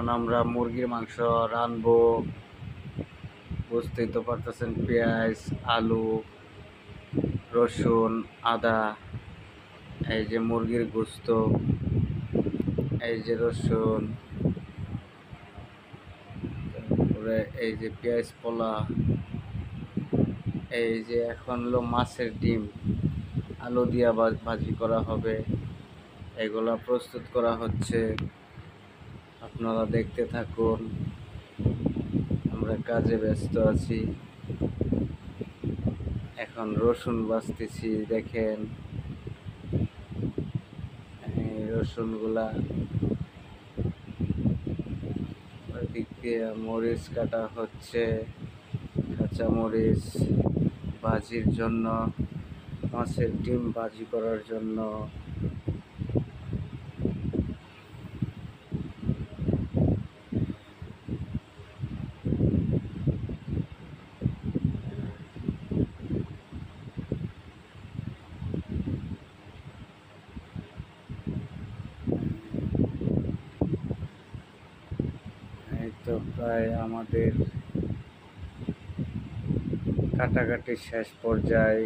এখন আমরা মুরগির মাংস রানবো। বুঝতেই তো পারতেছেন, পেঁয়াজ, আলু, রসুন, আদা, এই যে মুরগির গোস্ত, এই যে রসুন, তারপরে এই যে পেঁয়াজ পোলা, এই যে এখন হলো মাছের ডিম আলু দিয়া ভাজি করা হবে। এগুলা প্রস্তুত করা হচ্ছে, আপনারা দেখতে থাকুন। আমরা কাজে ব্যস্ত আছি। এখন রসুন বাছতেছি, দেখেন এই রসুনগুলা। ওদিক দিয়ে মরিচ কাটা হচ্ছে, কাঁচা মরিচ ভাজির জন্য, মাছের ডিম ভাজি করার জন্য। এই তো প্রায় আমাদের কাটাকাটি শেষ পর্যায়ে।